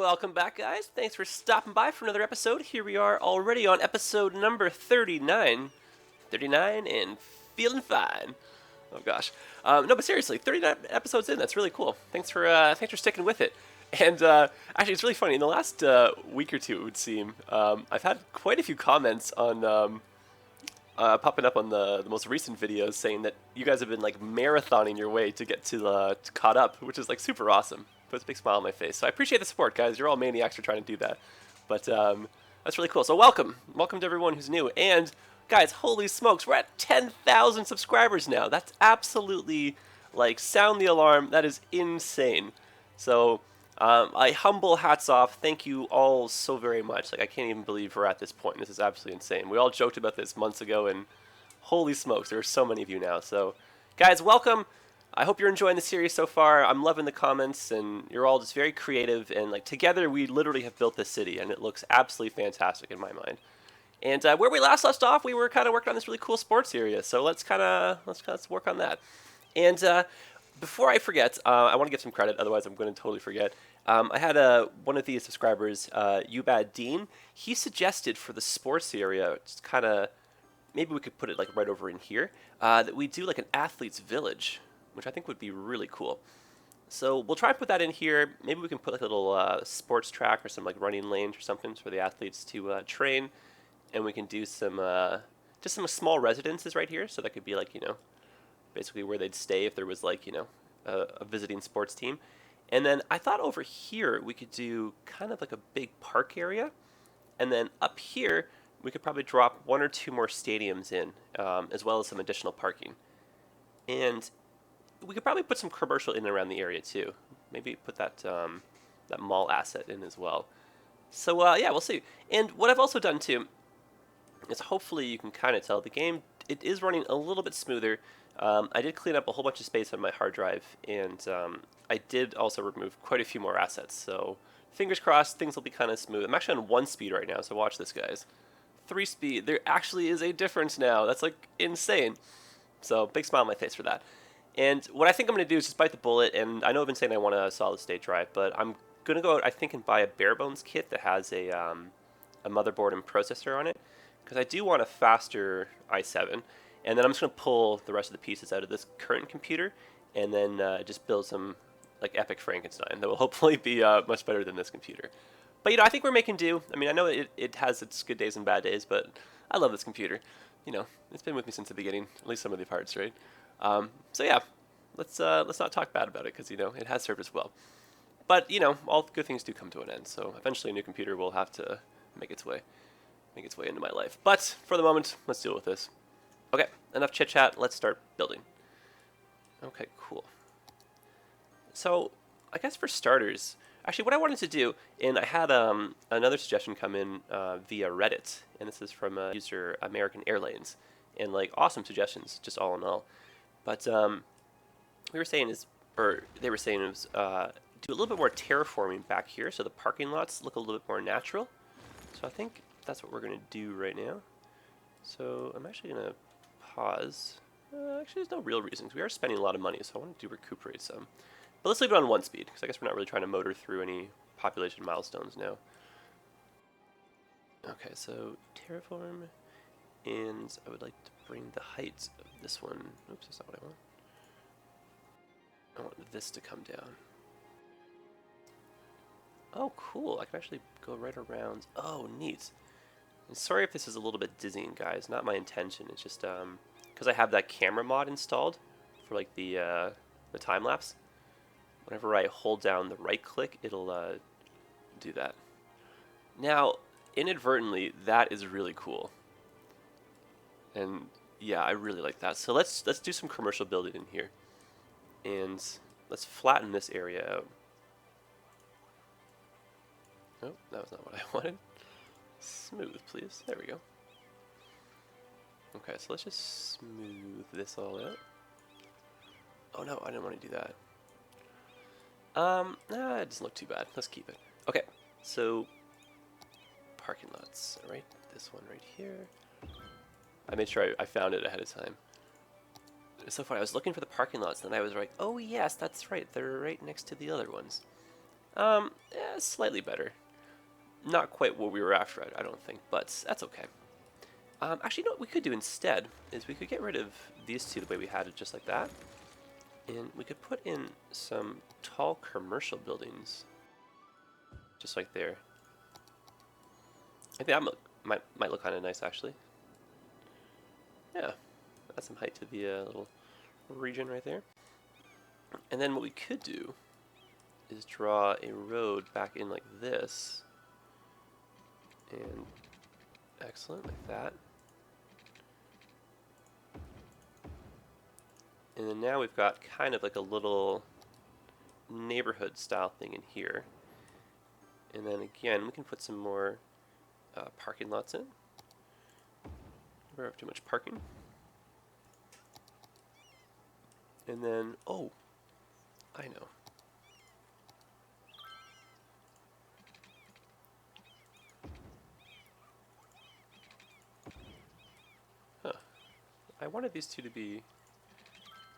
Welcome back, guys. Thanks for stopping by for another episode. Here we are already on episode number 39. 39 and feeling fine. Oh gosh. No, but seriously, 39 episodes in. That's really cool. Thanks for sticking with it. And actually, it's really funny. In the last week or two, it would seem, I've had quite a few comments on popping up on the most recent videos saying that you guys have been like marathoning your way to get to caught up, which is like super awesome. Puts a big smile on my face. So I appreciate the support, guys. You're all maniacs for trying to do that. But that's really cool. So welcome to everyone who's new. And guys, holy smokes, we're at 10,000 subscribers now. That's absolutely like sound the alarm. That is insane. So I humble hats off. Thank you all so very much. Like I can't even believe we're at this point. This is absolutely insane. We all joked about this months ago, and holy smokes, there are so many of you now. So guys, welcome. I hope you're enjoying the series so far. I'm loving the comments, and you're all just very creative, and like together we literally have built this city, and it looks absolutely fantastic in my mind. And where we last left off, we were kind of working on this really cool sports area, so let's work on that. And before I forget, I want to give some credit, otherwise I'm going to totally forget. I had one of these subscribers, Ubayd Deen. He suggested for the sports area, just kind of maybe we could put it like right over in here, that we do like an athlete's village, which I think would be really cool. So we'll try and put that in here. Maybe we can put like a little sports track or some like running lanes or something for the athletes to train, and we can do some just some small residences right here. So that could be like basically where they'd stay if there was like a visiting sports team. And then I thought over here we could do kind of like a big park area, and then up here we could probably drop one or two more stadiums in, as well as some additional parking. And we could probably put some commercial in and around the area too. Maybe put that that mall asset in as well. So yeah, we'll see. And what I've also done too is hopefully you can kind of tell the game it is running a little bit smoother. I did clean up a whole bunch of space on my hard drive, and I did also remove quite a few more assets. So fingers crossed, things will be kind of smooth. I'm actually on 1 speed right now, so watch this, guys. 3 speed. There actually is a difference now. That's like insane. So big smile on my face for that. And what I think I'm going to do is just bite the bullet, and I know I've been saying I want a solid state drive, but I'm going to go out, I think, and buy a bare bones kit that has a motherboard and processor on it, because I do want a faster i7, and then I'm just going to pull the rest of the pieces out of this current computer, and then just build some like epic Frankenstein that will hopefully be much better than this computer. But I think we're making do. I mean, I know it has its good days and bad days, but I love this computer. It's been with me since the beginning, at least some of the parts, right? So yeah, let's not talk bad about it, because it has served us well. But all good things do come to an end. So eventually a new computer will have to make its way into my life. But for the moment, let's deal with this. Okay, enough chit chat. Let's start building. Okay, cool. So I guess for starters, actually what I wanted to do, and I had another suggestion come in via Reddit, and this is from user American Airlines, and like awesome suggestions, just all in all. But they were saying it was do a little bit more terraforming back here, so the parking lots look a little bit more natural. So I think that's what we're going to do right now. So I'm actually going to pause. Actually, there's no real reason, because we are spending a lot of money, so I want to recuperate some. But let's leave it on 1 speed, because I guess we're not really trying to motor through any population milestones now. Okay, so terraform, and I would like to bring the height of this one. Oops, that's not what I want. I want this to come down. Oh, cool. I can actually go right around. Oh, neat. And sorry if this is a little bit dizzying, guys. Not my intention. It's just because I have that camera mod installed for like the time lapse. Whenever I hold down the right click, it'll do that. Now, inadvertently, that is really cool. And yeah, I really like that. So let's do some commercial building in here, and let's flatten this area out. Oh, that was not what I wanted. Smooth, please. There we go. Okay, so let's just smooth this all out. Oh no, I didn't want to do that. It doesn't look too bad. Let's keep it. Okay, so parking lots. Right, this one right here. I made sure I found it ahead of time. It's so funny. I was looking for the parking lots, and I was like, oh yes, that's right. They're right next to the other ones. Slightly better. Not quite what we were after, I don't think, but that's okay. Actually, you know what we could do instead is we could get rid of these two the way we had it, just like that. And we could put in some tall commercial buildings, just like there. I think that might look kind of nice, actually. Yeah, add some height to the little region right there. And then what we could do is draw a road back in like this. And excellent, like that. And then now we've got kind of like a little neighborhood style thing in here. And then again, we can put some more parking lots in. We don't have too much parking. And then, oh, I know. Huh. I wanted these two to be...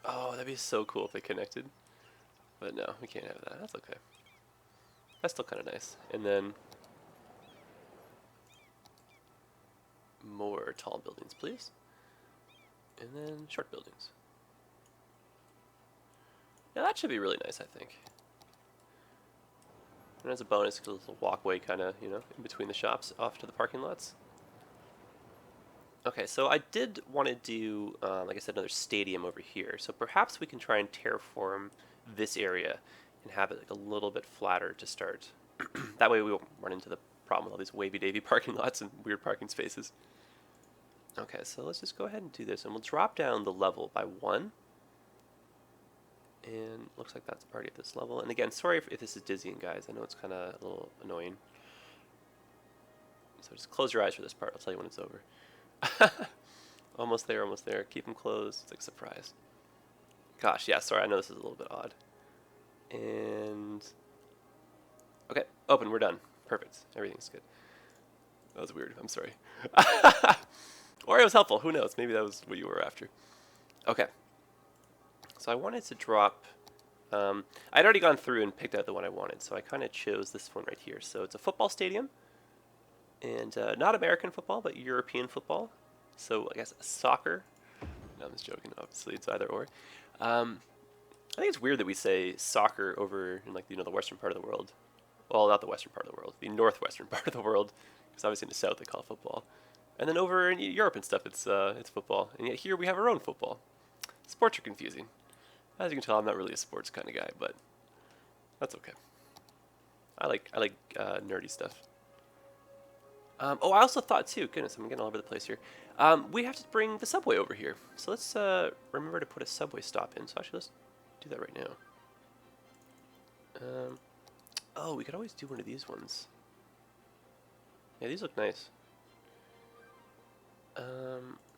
Oh, that'd be so cool if they connected. But no, we can't have that. That's okay. That's still kind of nice. And then more tall buildings, please. And then short buildings. Yeah, that should be really nice, I think. And as a bonus, a little walkway kind of, you know, in between the shops off to the parking lots. Okay, so I did want to do, like I said, another stadium over here. So perhaps we can try and terraform this area and have it like a little bit flatter to start. That way we won't run into the problem with all these wavy-davy parking lots and weird parking spaces. Okay, so let's just go ahead and do this, and we'll drop down the level by 1. And looks like that's already at this level. And again, sorry if this is dizzying, guys. I know it's kind of a little annoying. So just close your eyes for this part. I'll tell you when it's over. Almost there, almost there. Keep them closed. It's like a surprise. Gosh, yeah, sorry. I know this is a little bit odd. And... okay, open. We're done. Perfect. Everything's good. That was weird. I'm sorry. Or it was helpful. Who knows? Maybe that was what you were after. Okay. So I wanted to drop... I'd already gone through and picked out the one I wanted, so I kind of chose this one right here. So it's a football stadium, and not American football, but European football. So I guess soccer. No, I'm just joking. Obviously, it's either or. I think it's weird that we say soccer over in, like, you know, the western part of the world. Well, not the western part of the world, the northwestern part of the world, because obviously in the south they call it football. And then over in Europe and stuff, it's football. And yet here we have our own football. Sports are confusing. As you can tell, I'm not really a sports kind of guy, but that's okay. I like nerdy stuff. Oh, I also thought too. Goodness, I'm getting all over the place here. We have to bring the subway over here, so let's remember to put a subway stop in. So actually, let's do that right now. Oh, we could always do one of these ones. Yeah, these look nice.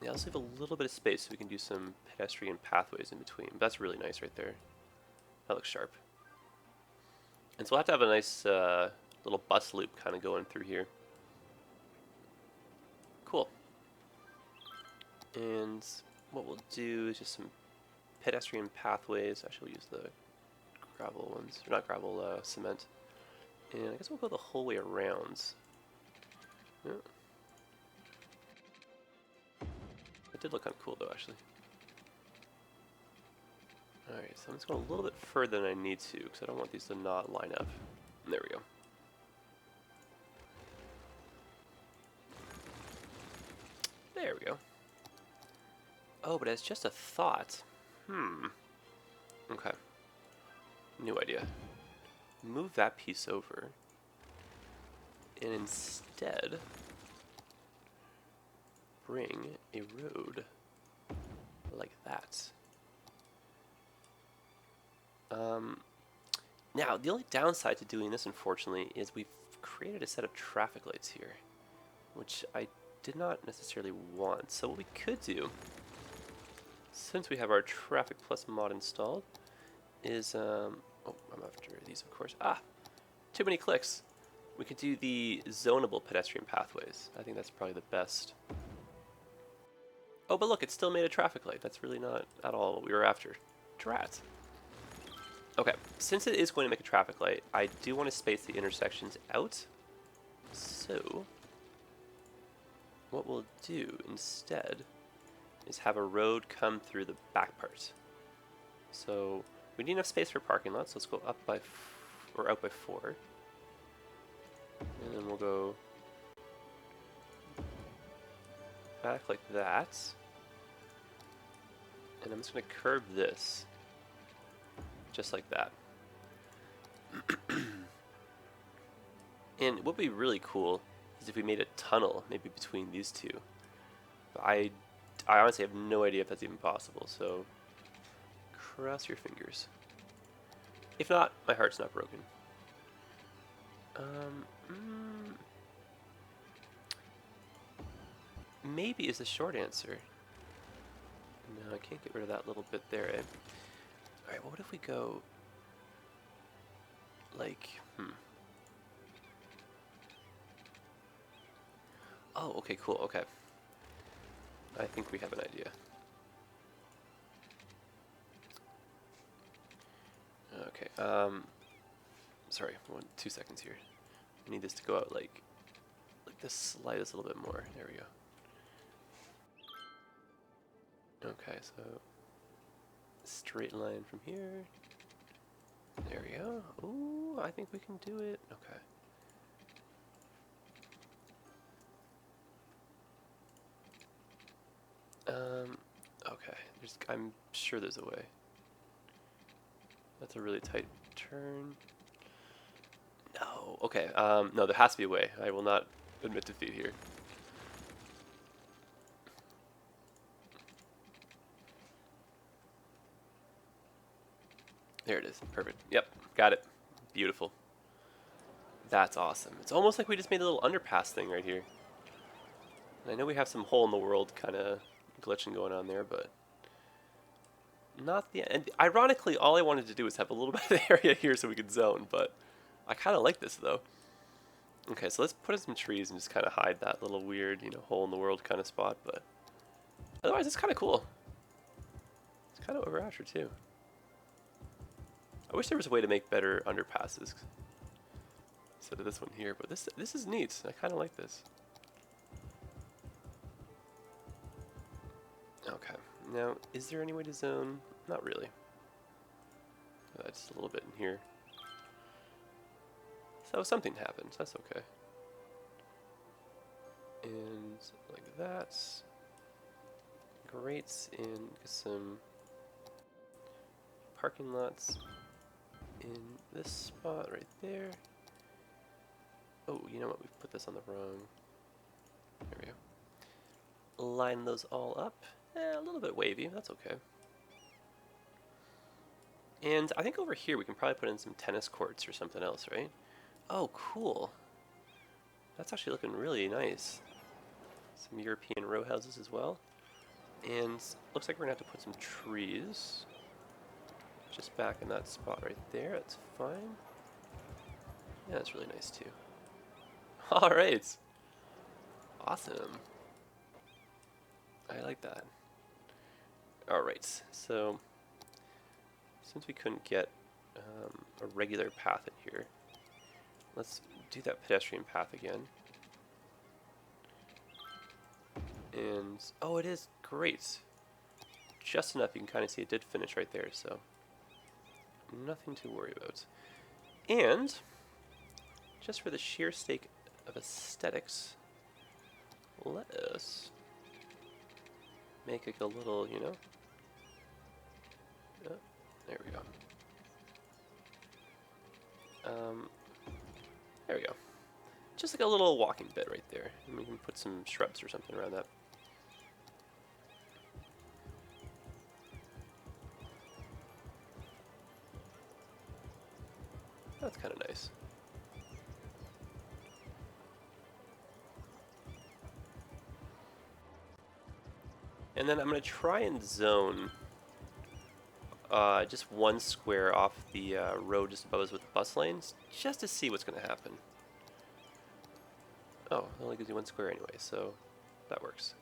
Yeah, let's leave a little bit of space so we can do some pedestrian pathways in between. That's really nice right there. That looks sharp. And so we'll have to have a nice little bus loop kind of going through here. Cool. And what we'll do is just some pedestrian pathways. Actually, we'll use the gravel ones. Or not gravel, cement. And I guess we'll go the whole way around. Yeah. It did look kind of cool, though, actually. Alright, so I'm just going a little bit further than I need to, because I don't want these to not line up. And there we go. There we go. Oh, but it's just a thought. Okay. New idea. Move that piece over. And instead... bring a road like that. Now, the only downside to doing this, unfortunately, is we've created a set of traffic lights here, which I did not necessarily want. So what we could do, since we have our Traffic Plus mod installed, is, oh, I'm after these, of course. Ah, too many clicks. We could do the zonable pedestrian pathways. I think that's probably the best. Oh, but look, it still made a traffic light. That's really not at all what we were after. Drat. Okay, since it is going to make a traffic light, I do want to space the intersections out. So, what we'll do instead is have a road come through the back part. So, we need enough space for parking lots, so let's go up by, or out by 4. And then we'll go back like that. And I'm just going to curve this, just like that. And what would be really cool is if we made a tunnel, maybe between these two. But I honestly have no idea if that's even possible, so cross your fingers. If not, my heart's not broken. Maybe is the short answer. No, I can't get rid of that little bit there, eh? Alright, what if we go like, Oh, okay, cool, okay. I think we have an idea. Okay, sorry, 2 seconds here. I need this to go out like this slightest a little bit more. There we go. Okay, so straight line from here. There we go. Ooh, I think we can do it. Okay. Okay. I'm sure there's a way. That's a really tight turn. No. Okay. No, there has to be a way. I will not admit defeat here. There it is. Perfect. Yep. Got it. Beautiful. That's awesome. It's almost like we just made a little underpass thing right here. And I know we have some hole in the world kind of glitching going on there, but not the end. And ironically, all I wanted to do was have a little bit of area here so we could zone, but I kind of like this though. Okay, so let's put in some trees and just kind of hide that little weird, hole in the world kind of spot, but otherwise it's kind of cool. It's kind of what we're after too. I wish there was a way to make better underpasses instead of this one here, but this is neat. I kind of like this. Okay, now is there any way to zone? Not really. Just a little bit in here. So something happens, that's okay. And like that. Great, and some parking lots in this spot right there. Oh, you know what? We've put this on the wrong. There we go. Line those all up. A little bit wavy, that's okay. And I think over here we can probably put in some tennis courts or something else, right? Oh, cool. That's actually looking really nice. Some European row houses as well. And looks like we're gonna have to put some trees just back in that spot right there. That's fine. Yeah, that's really nice too. All right. Awesome. I like that. All right. So since we couldn't get a regular path in here, let's do that pedestrian path again. And oh, it is great. Just enough you can kind of see it did finish right there, so nothing to worry about. And just for the sheer sake of aesthetics, let us make like a little, oh, there we go. There we go. Just like a little walking bit right there. And we can put some shrubs or something around that. That's kind of nice. And then I'm going to try and zone just one square off the road just above us with the bus lanes, just to see what's going to happen. Oh, it only gives you one square anyway, so that works.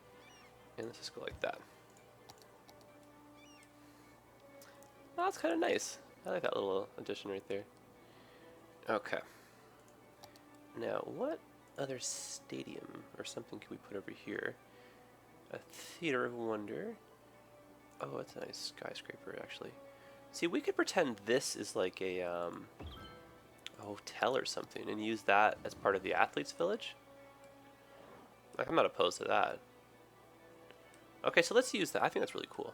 And let's just go like that. Oh, that's kind of nice. I like that little addition right there. Okay. Now, what other stadium or something can we put over here? A Theater of Wonder. Oh, that's a nice skyscraper, actually. See, we could pretend this is like a hotel or something and use that as part of the athletes' village. Like, I'm not opposed to that. Okay, so let's use that. I think that's really cool.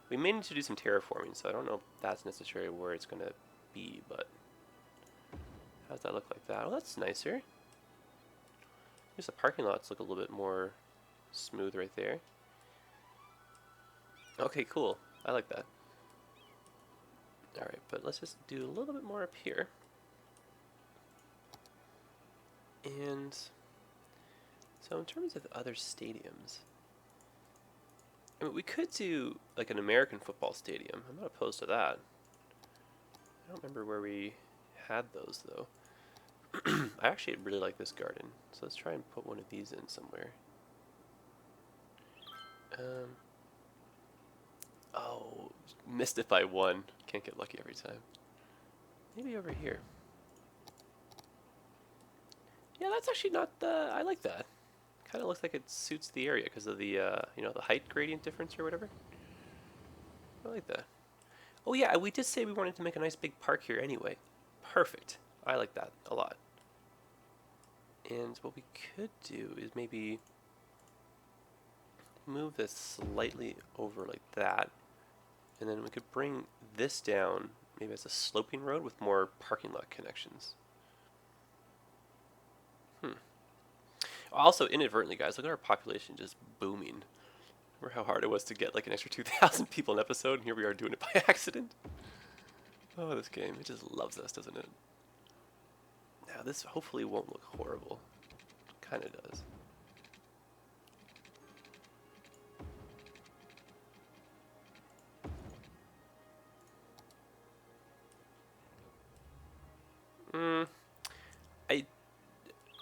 We may need to do some terraforming, so I don't know if that's necessarily where it's going to be, but how does that look like that? Oh, that's nicer. Just the parking lots look a little bit more smooth right there. Okay, cool. I like that. Alright, but let's just do a little bit more up here. And so in terms of other stadiums, I mean, we could do like an American football stadium. I'm not opposed to that. I don't remember where we had those though. I actually really like this garden, so let's try and put one of these in somewhere. Oh, missed it by one. Can't get lucky every time. Maybe over here. Yeah, that's actually not the. I like that. Kind of looks like it suits the area because of the the height gradient difference or whatever. I like that. Oh yeah, we did say we wanted to make a nice big park here anyway. Perfect. I like that a lot. And what we could do is maybe move this slightly over like that. And then we could bring this down maybe as a sloping road with more parking lot connections. Also, inadvertently, guys, look at our population just booming. Remember how hard it was to get like an extra 2,000 people an episode, and here we are doing it by accident? Oh, this game, it just loves us, doesn't it? Now, this hopefully won't look horrible. Kind of does.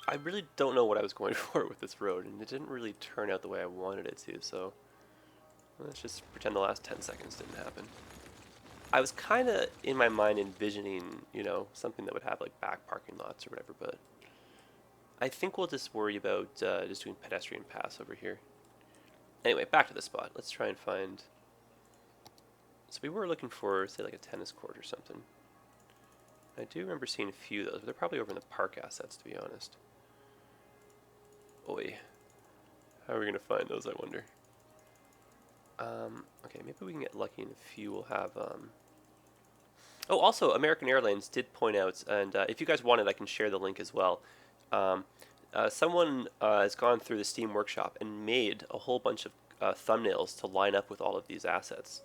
I really don't know what I was going for with this road, and it didn't really turn out the way I wanted it to, so let's just pretend the last 10 seconds didn't happen. I was kind of, in my mind, envisioning, something that would have, like, back parking lots or whatever, but I think we'll just worry about just doing pedestrian paths over here. Anyway, back to the spot. Let's try and find... So we were looking for, say, like a tennis court or something. I do remember seeing a few of those, but they're probably over in the park assets, to be honest. Oi. How are we going to find those, I wonder? Okay, maybe we can get lucky and a few will have... Oh, also, American Airlines did point out, and if you guys wanted, I can share the link as well. Someone has gone through the Steam Workshop and made a whole bunch of thumbnails to line up with all of these assets.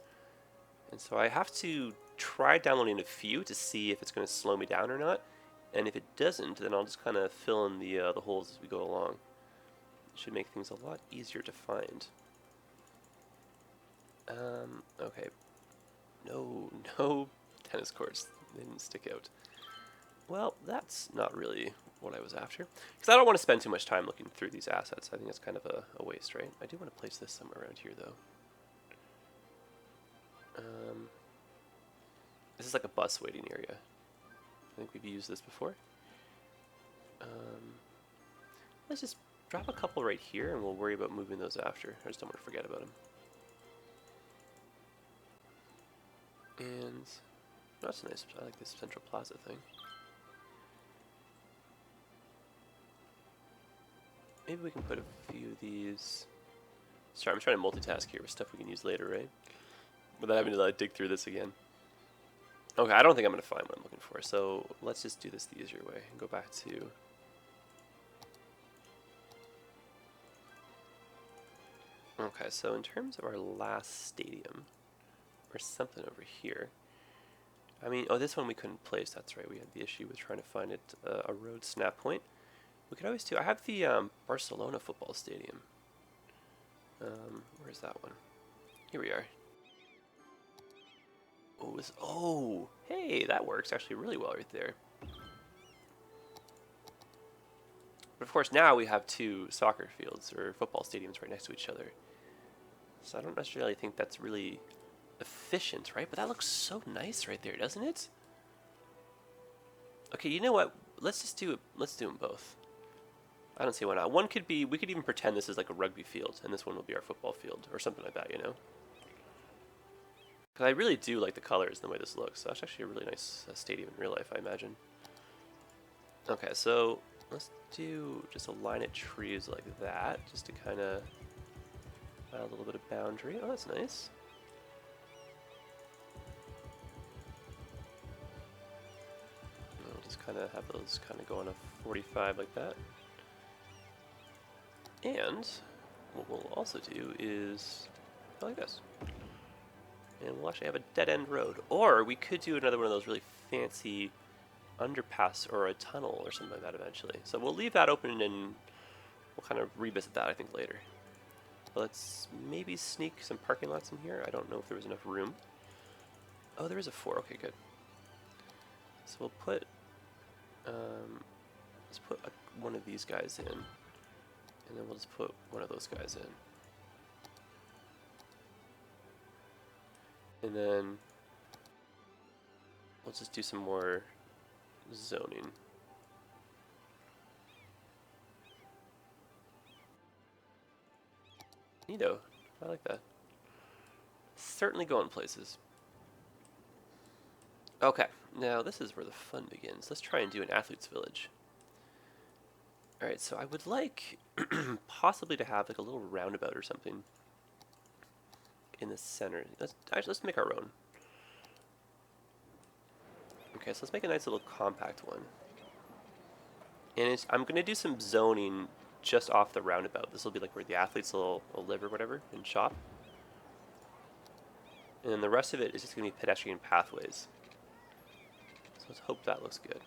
And so I have to try downloading a few to see if it's going to slow me down or not. And if it doesn't, then I'll just kind of fill in the holes as we go along. It should make things a lot easier to find. Okay. No tennis courts. They didn't stick out. Well, that's not really what I was after. Because I don't want to spend too much time looking through these assets. I think that's kind of a waste, right? I do want to place this somewhere around here, though. This is like a bus waiting area. I think we've used this before. Let's just drop a couple right here, and we'll worry about moving those after. I just don't want to forget about them. And that's nice. I like this Central Plaza thing. Maybe we can put a few of these. Sorry, I'm trying to multitask here with stuff we can use later, right? Without having to dig through this again. Okay, I don't think I'm going to find what I'm looking for, so let's just do this the easier way and go back to... Okay, so in terms of our last stadium, or something over here, I mean, oh, this one we couldn't place, that's right, we had the issue with trying to find it, a road snap point. We could always do, I have the Barcelona football stadium. Where's that one? Here we are. Oh, hey, that works actually really well right there. But of course now we have two soccer fields or football stadiums right next to each other. So I don't necessarily think that's really efficient, right? But that looks so nice right there, doesn't it? Okay, you know what? Let's just do it. Let's do them both. I don't see why not. One could be, we could even pretend this is like a rugby field, and this one will be our football field, or something like that, you know? Because I really do like the colors and the way this looks. So that's actually a really nice stadium in real life, I imagine. Okay, so let's do just a line of trees like that, just to kind of add a little bit of boundary. Oh, that's nice. And we'll just kind of have those kind of go on a 45 like that. And what we'll also do is like this. And we'll actually have a dead-end road. Or we could do another one of those really fancy underpass or a tunnel or something like that eventually. So we'll leave that open and we'll kind of revisit that, I think, later. But let's maybe sneak some parking lots in here. I don't know if there was enough room. Oh, there is a 4. Okay, good. So we'll put, let's put one of these guys in. And then we'll just put one of those guys in. And then let's just do some more zoning. Neato. I like that. Certainly going places. Okay, now this is where the fun begins. Let's try and do an athlete's village. Alright, so I would like possibly to have like a little roundabout or something in the center. Let's make our own. Okay, so let's make a nice little compact one. And I'm going to do some zoning just off the roundabout. This will be like where the athletes will live or whatever and shop. And then the rest of it is just going to be pedestrian pathways. So let's hope that looks good.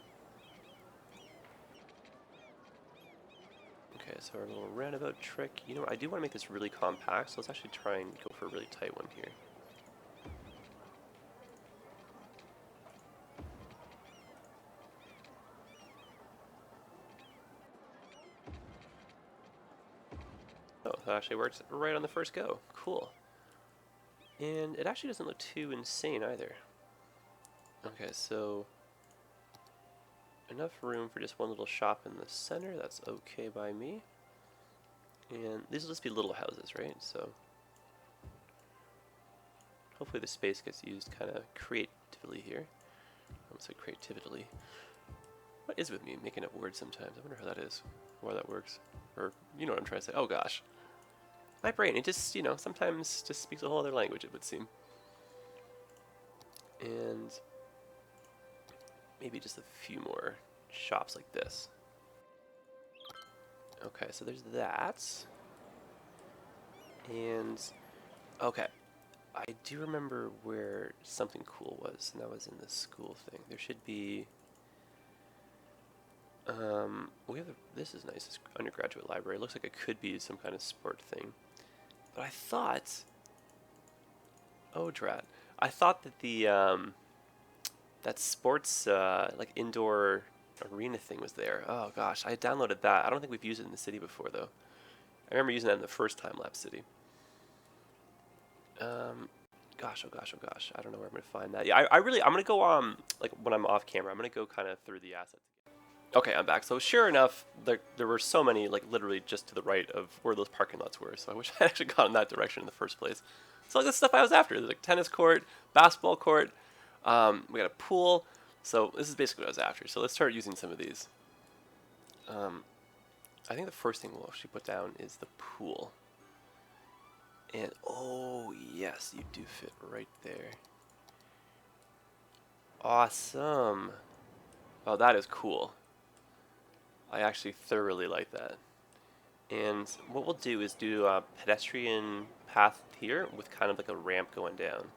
Okay, so our little roundabout trick. You know what, I do want to make this really compact, so let's actually try and go for a really tight one here. Oh, that actually works right on the first go. Cool. And it actually doesn't look too insane either. Okay, so enough room for just one little shop in the center. That's okay by me. And these will just be little houses, right? So hopefully the space gets used kind of creatively here. I almost said creatively. What is with me making up words sometimes? I wonder how that is, why that works. Or, you know what I'm trying to say. Oh gosh. My brain, it just, you know, sometimes just speaks a whole other language, it would seem. And maybe just a few more shops like this. Okay, so there's that. And, okay. I do remember where something cool was, and that was in the school thing. There should be... we have this is nice, this undergraduate library. It looks like it could be some kind of sport thing. But I thought... Oh, drat. I thought that the, that sports, like, indoor arena thing was there. Oh, gosh, I downloaded that. I don't think we've used it in the city before, though. I remember using that in the first time-lapse city. Gosh, oh gosh, oh gosh. I don't know where I'm going to find that. Yeah, I'm going to go, like, when I'm off camera, I'm going to go kind of through the assets. Okay, I'm back. So sure enough, there were so many, like, literally just to the right of where those parking lots were. So I wish I had actually gone in that direction in the first place. So like the stuff I was after. There's like tennis court, basketball court. We got a pool. So this is basically what I was after. So let's start using some of these. I think the first thing we'll actually put down is the pool. And, oh, yes, you do fit right there. Awesome. Oh, that is cool. I actually thoroughly like that. And what we'll do is do a pedestrian path here with kind of like a ramp going down.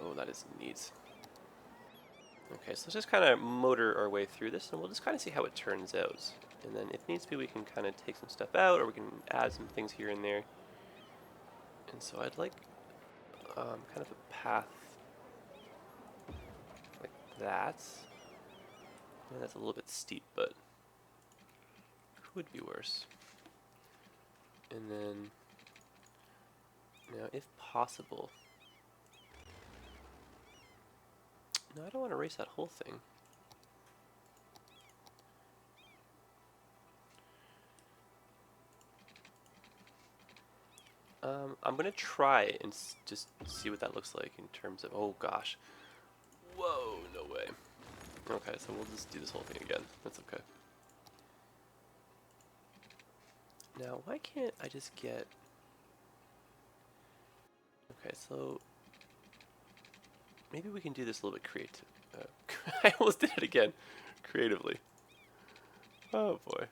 Oh, that is neat. Okay, so let's just kind of motor our way through this, and we'll just kind of see how it turns out. And then if needs be, we can kind of take some stuff out, or we can add some things here and there. And so I'd like kind of a path like that. And that's a little bit steep, but could be worse. And then, now if possible, No, I don't want to erase that whole thing. I'm gonna try and just see what that looks like in terms of, oh gosh. Whoa, no way. Okay, so we'll just do this whole thing again. That's okay. Now, why can't I just get... Okay, so... Maybe we can do this a little bit creative. I almost did it again. Creatively. Oh boy.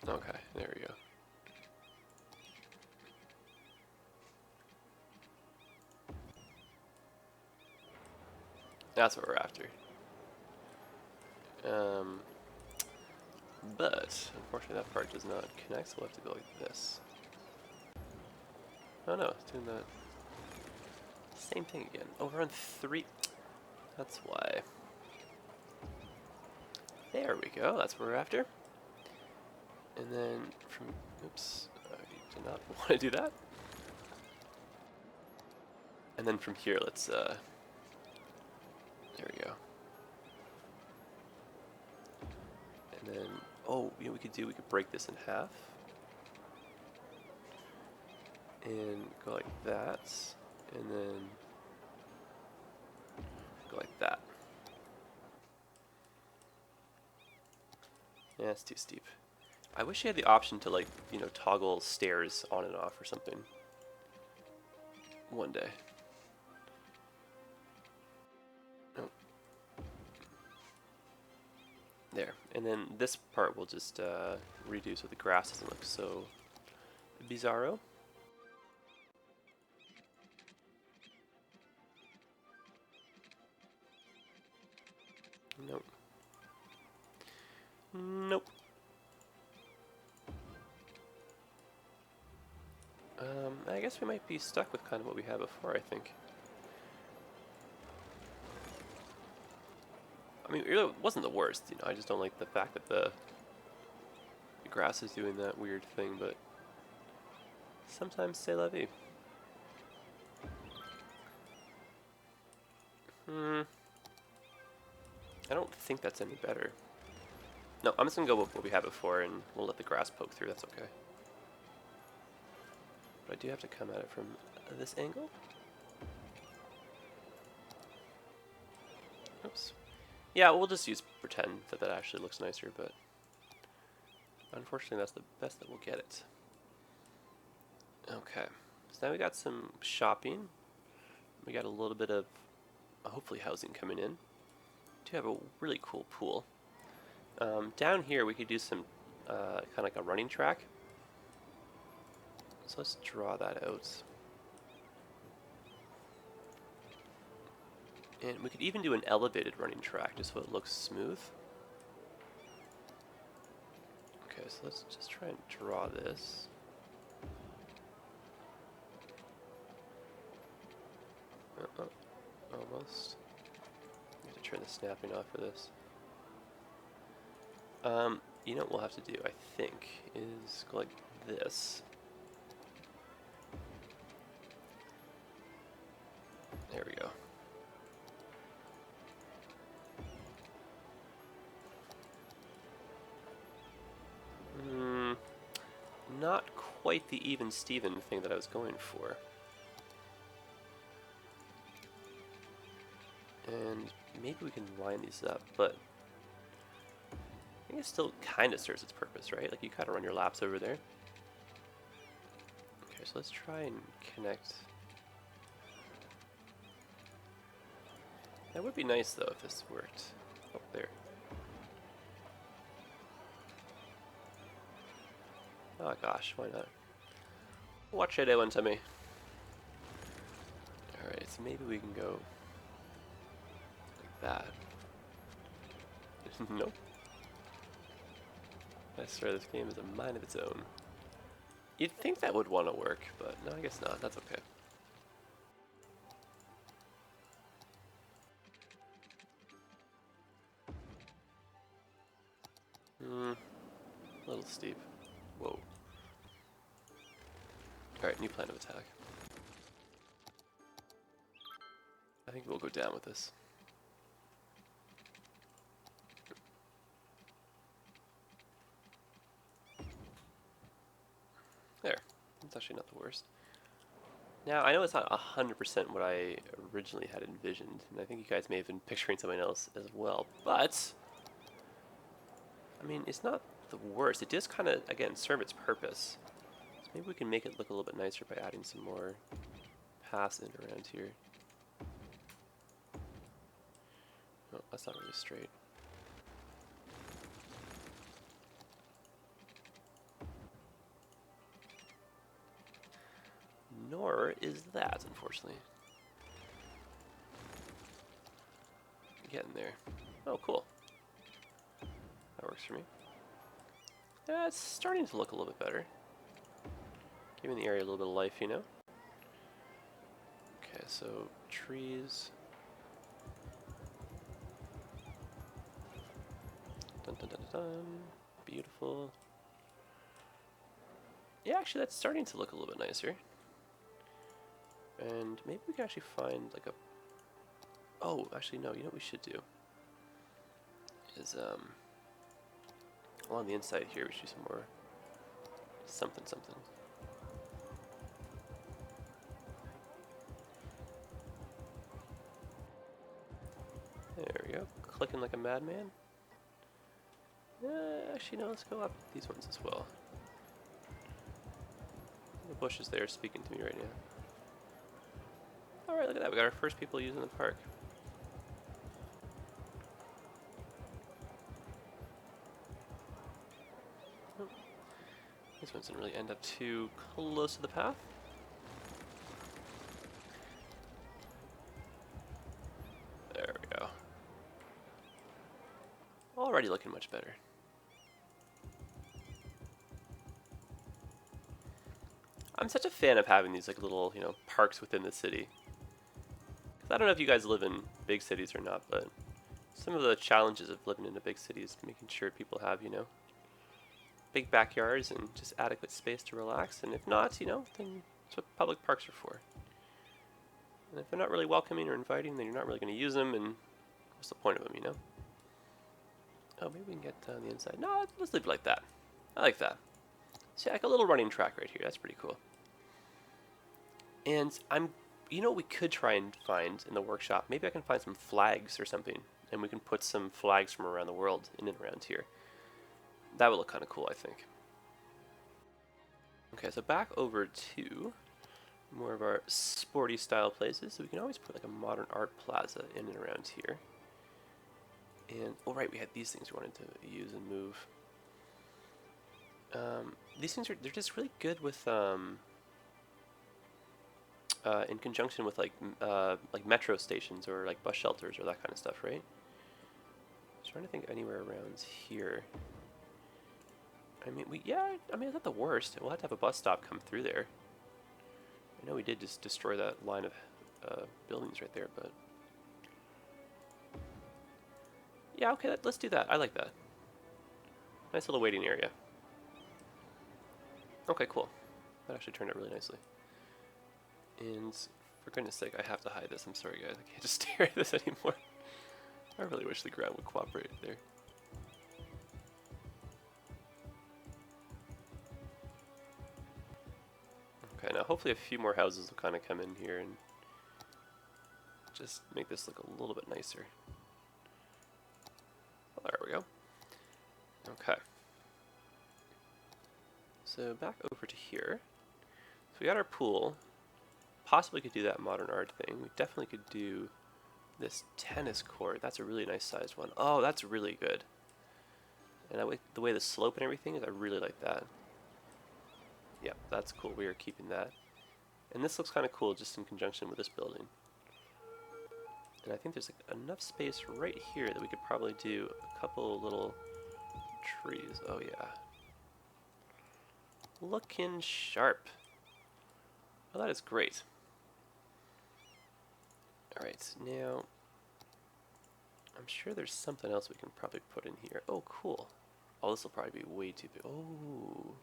Okay, there we go. That's what we're after. But unfortunately that part does not connect, so we'll have to go like this. Oh no, it's doing the same thing again. Oh, we're on 3. That's why. There we go, that's what we're after. And then from, oops, I did not want to do that. And then from here, let's, there we go. And then, oh, you know what we could break this in half. And go like that. And then go like that. Yeah, it's too steep. I wish you had the option to, like, you know, toggle stairs on and off or something. One day. Nope. There. And then this part we'll just redo so the grass doesn't look so bizarro. Nope. Nope. I guess we might be stuck with kind of what we had before, I think. I mean, it really wasn't the worst, you know, I just don't like the fact that the grass is doing that weird thing, but sometimes c'est la vie. I don't think that's any better. No, I'm just gonna go with what we had before and we'll let the grass poke through, that's okay. But I do have to come at it from this angle. Oops. Yeah, we'll just pretend that that actually looks nicer, but unfortunately that's the best that we'll get it. Okay, so now we got some shopping. We got a little bit of hopefully housing coming in. We do have a really cool pool. Down here we could do some kind of like a running track. So let's draw that out. And we could even do an elevated running track just so it looks smooth. Okay, so let's just try and draw this. Almost. I have to turn the snapping off for this. You know what we'll have to do, I think, is go like this. There we go. Not quite the even Steven thing that I was going for. And maybe we can line these up, but I think it still kind of serves its purpose, right? Like you kind of run your laps over there. Okay, so let's try and connect. That would be nice though if this worked. Oh, there. Oh gosh, why not? Watch it one to me. Alright, so maybe we can go like that. Nope. I swear this game is a mind of its own. You'd think that would want to work, but no, I guess not. That's okay. A little steep. Whoa. Alright, new plan of attack. think we'll go down with this. There. That's actually not the worst. Now, I know it's not 100% what I originally had envisioned, and I think you guys may have been picturing something else as well, but I mean, it's not the worst. It does kind of, again, serve its purpose. So maybe we can make it look a little bit nicer by adding some more paths in around here. Oh, that's not really straight. Nor is that, unfortunately. Getting there. Oh, cool. That works for me. Yeah, it's starting to look a little bit better. Giving the area a little bit of life, you know? Okay, so trees. Dun dun dun dun dun. Beautiful. Yeah, actually, that's starting to look a little bit nicer. And maybe we can actually find like a... Oh, actually, no, you know what we should do? Is, along the inside here, we should do some more something something. There we go. Clicking like a madman. Actually, no, let's go up these ones as well. The bushes there are speaking to me right now. Alright, look at that. We got our first people using the park. Oh. These ones didn't really end up too close to the path. There we go. Already looking much better. I'm such a fan of having these like little, you know, parks within the city. 'Cause I don't know if you guys live in big cities or not, but some of the challenges of living in a big city is making sure people have, you know, big backyards and just adequate space to relax. And if not, you know, then that's what public parks are for. And if they're not really welcoming or inviting, then you're not really going to use them, and what's the point of them, you know? Oh, maybe we can get down the inside. No, let's leave it like that. I like that. See, like a little running track right here. That's pretty cool. And you know what we could try and find in the workshop? Maybe I can find some flags or something, and we can put some flags from around the world in and around here. That would look kind of cool, I think. Okay, so back over to more of our sporty style places. So we can always put like a modern art plaza in and around here. And, oh right, we had these things we wanted to use and move. These things they're just really good with, in conjunction with like metro stations or like bus shelters or that kind of stuff, right? I'm trying to think anywhere around here. I mean, it's not the worst. We'll have to have a bus stop come through there. I know we did just destroy that line of buildings right there, but yeah, okay, let's do that. I like that. Nice little waiting area. Okay, cool. That actually turned out really nicely. And for goodness sake, I have to hide this. I'm sorry, guys. I can't just stare at this anymore. I really wish the ground would cooperate there. Okay, now hopefully a few more houses will kind of come in here and just make this look a little bit nicer. Well, there we go. Okay. So back over to here. So we got our pool. Possibly could do that modern art thing. We definitely could do this tennis court. That's a really nice sized one. Oh, that's really good. And the way the slope and everything is, I really like that. Yeah, that's cool. We are keeping that. And this looks kind of cool just in conjunction with this building. And I think there's like enough space right here that we could probably do a couple little trees. Oh yeah. Looking sharp. Oh, that is great. Alright, now I'm sure there's something else we can probably put in here. Oh, cool. Oh, this will probably be way too big. Oh.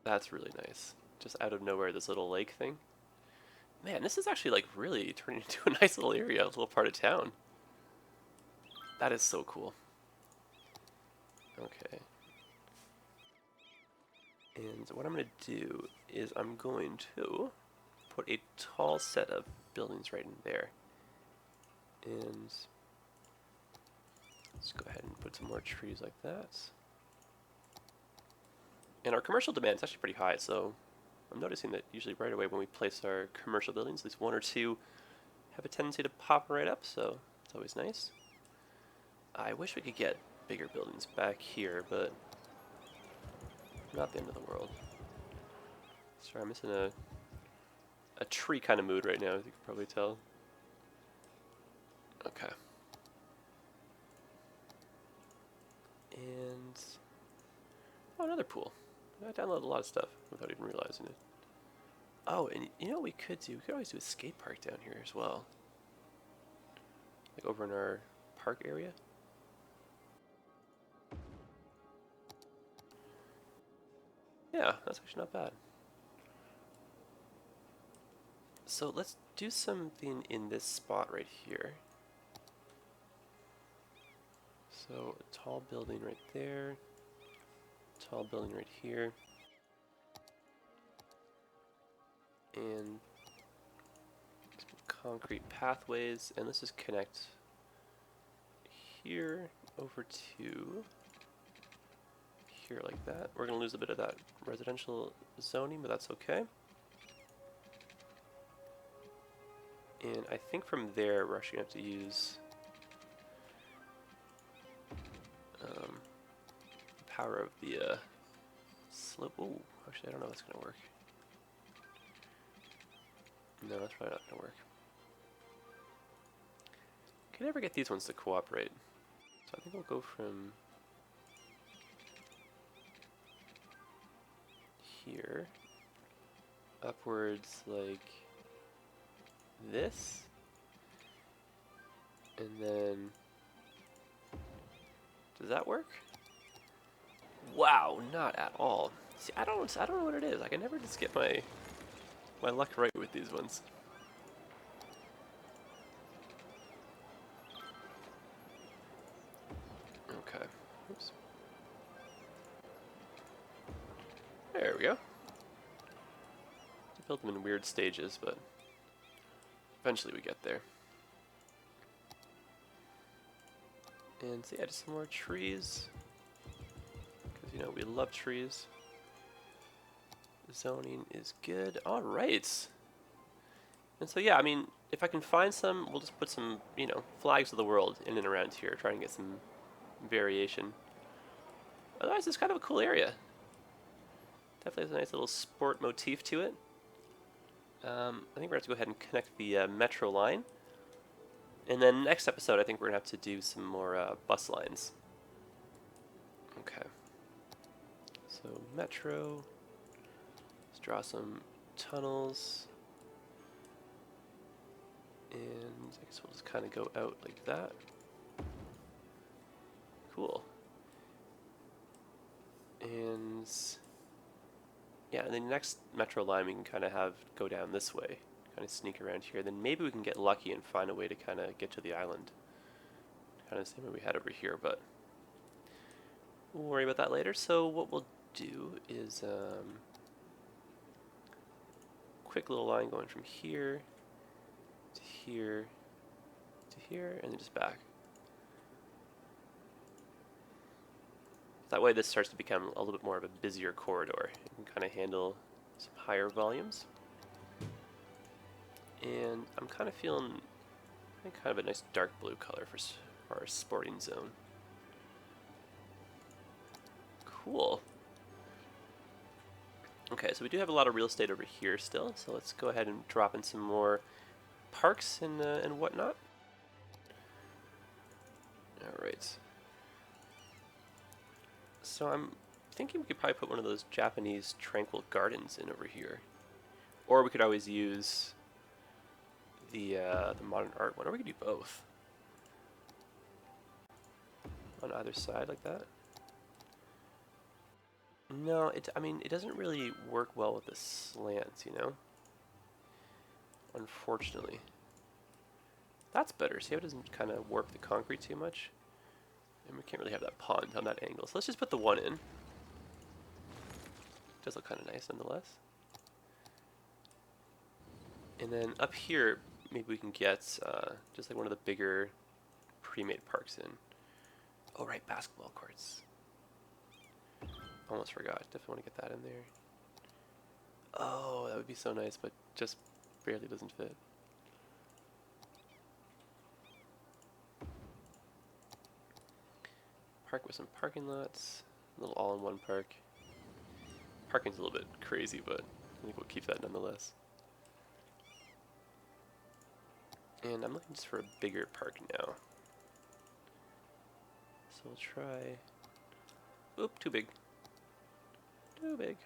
That's really nice. Just out of nowhere, this little lake thing. Man, this is actually like really turning into a nice little area, a little part of town. That is so cool. Okay. And what I'm going to do is I'm going to put a tall set of buildings right in there. And let's go ahead and put some more trees like that. And our commercial demand is actually pretty high, so I'm noticing that usually right away when we place our commercial buildings, at least one or two have a tendency to pop right up, so it's always nice. I wish we could get bigger buildings back here, but not the end of the world. Sorry, I'm missing a tree kind of mood right now, as you can probably tell. Okay. And oh, another pool. I downloaded a lot of stuff without even realizing it. Oh, and you know what we could do? We could always do a skate park down here as well. Like over in our park area. Yeah, that's actually not bad. So let's do something in this spot right here. So a tall building right there. Tall building right here. And some concrete pathways. And let's just connect here over to here like that. We're going to lose a bit of that residential zoning, but that's okay. And I think from there we're actually going to have to use the power of the slope. Oh, actually I don't know if that's going to work. No, that's probably not going to work. Can never get these ones to cooperate. So I think we'll go from here upwards like this, and then does that work? Wow, not at all. See, I don't know what it is. I can never just get my luck right with these ones. Okay. Oops. There we go. I build them in weird stages, but eventually we get there. And so yeah, just some more trees. Because, you know, we love trees. Zoning is good. Alright. And so yeah, I mean, if I can find some, we'll just put some, you know, flags of the world in and around here, try and get some variation. Otherwise, it's kind of a cool area. Definitely has a nice little sport motif to it. I think we're going to have to go ahead and connect the metro line. And then next episode, I think we're going to have to do some more bus lines. Okay. So metro. Let's draw some tunnels. And I guess we'll just kind of go out like that. Cool. And yeah, and then the next metro line we can kind of have go down this way, kind of sneak around here. Then maybe we can get lucky and find a way to kind of get to the island. Kind of the same way we had over here, but we'll worry about that later. So what we'll do is quick little line going from here to here to here, and then just back. That way this starts to become a little bit more of a busier corridor. It can kind of handle some higher volumes. And I'm kind of feeling, I think, kind of a nice dark blue color for our sporting zone. Cool. Okay, so we do have a lot of real estate over here still, so let's go ahead and drop in some more parks and whatnot. Alright. So I'm thinking we could probably put one of those Japanese tranquil gardens in over here. Or we could always use the modern art one, or we could do both. On either side like that. No, I mean, it doesn't really work well with the slants, you know? unfortunately. That's better. See how it doesn't kind of warp the concrete too much? And we can't really have that pond on that angle. So let's just put the one in. Does look kind of nice nonetheless. And then up here, maybe we can get just like one of the bigger pre-made parks in. Oh right, basketball courts. Almost forgot. Definitely want to get that in there. Oh, that would be so nice, but just barely doesn't fit. Park with some parking lots. A little all-in-one park. Parking's a little bit crazy, but I think we'll keep that nonetheless. And I'm looking just for a bigger park now. So we'll try... Oop, too big. Too big.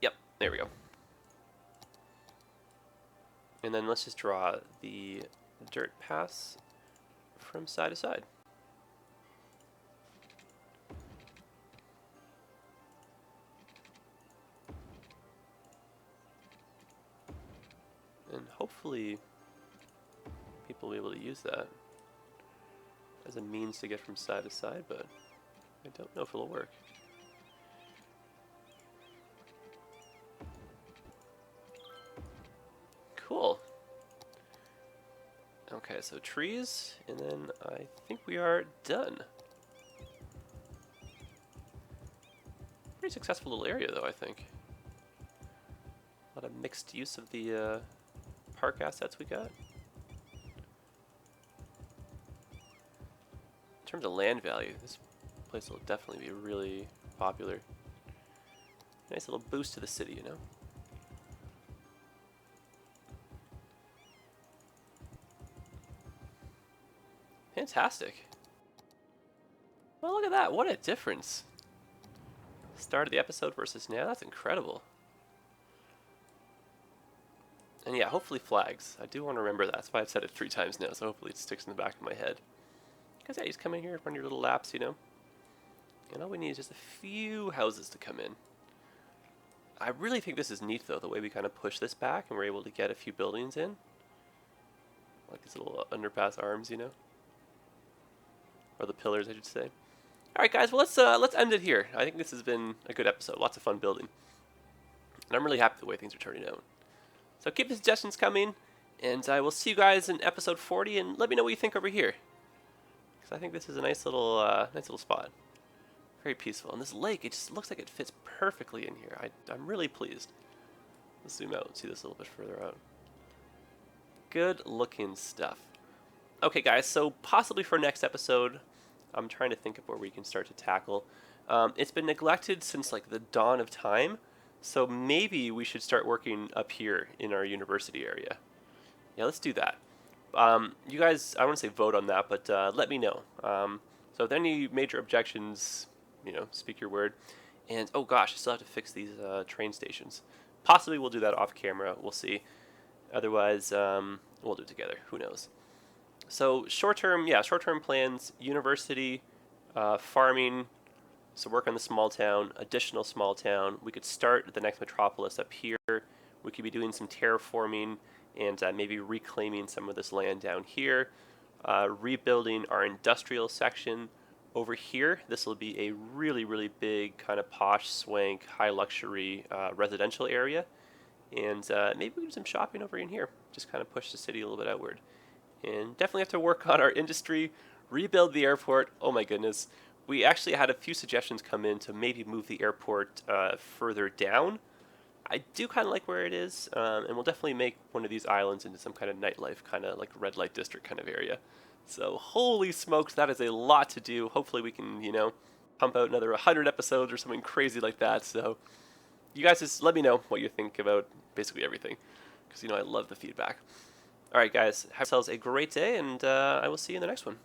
Yep, there we go. And then let's just draw the dirt paths from side to side. And hopefully people will be able to use that as a means to get from side to side, but I don't know if it'll work. Cool. Okay, so trees, and then I think we are done. Pretty successful little area though, I think. A lot of mixed use of the park assets we got. In terms of land value, this place will definitely be really popular. Nice little boost to the city, you know? Fantastic. Well, look at that. What a difference. Start of the episode versus now. That's incredible. And yeah, hopefully flags. I do want to remember that. That's why I've said it 3 times now, so hopefully it sticks in the back of my head. Because yeah, you just come in here, run your little laps, you know? And all we need is just a few houses to come in. I really think this is neat, though, the way we kind of push this back and we're able to get a few buildings in. Like these little underpass arms, you know? Or the pillars, I should say. Alright guys, well let's end it here. I think this has been a good episode. Lots of fun building. And I'm really happy the way things are turning out. So keep the suggestions coming, and I will see you guys in episode 40, and let me know what you think over here. Because I think this is a nice little spot. Very peaceful. And this lake, it just looks like it fits perfectly in here. I'm really pleased. Let's zoom out and see this a little bit further out. Good looking stuff. Okay guys, so possibly for next episode, I'm trying to think of where we can start to tackle. It's been neglected since like the dawn of time. So maybe we should start working up here in our university area. Yeah, let's do that. You guys, I want to say vote on that, but let me know. So if any major objections, you know, speak your word. And oh gosh, I still have to fix these train stations. Possibly we'll do that off camera. We'll see. Otherwise, we'll do it together. Who knows? So short-term plans, university, farming. So work on the small town, additional small town. We could start the next metropolis up here. We could be doing some terraforming and maybe reclaiming some of this land down here. Rebuilding our industrial section over here. This will be a really, really big kind of posh, swank, high luxury residential area. And maybe we can do some shopping over in here. Just kind of push the city a little bit outward. And definitely have to work on our industry, rebuild the airport. Oh my goodness. We actually had a few suggestions come in to maybe move the airport further down. I do kind of like where it is, and we'll definitely make one of these islands into some kind of nightlife, kind of like red light district kind of area. So holy smokes, that is a lot to do. Hopefully we can, you know, pump out another 100 episodes or something crazy like that. So you guys just let me know what you think about basically everything, because, you know, I love the feedback. All right, guys, have yourselves a great day, and I will see you in the next one.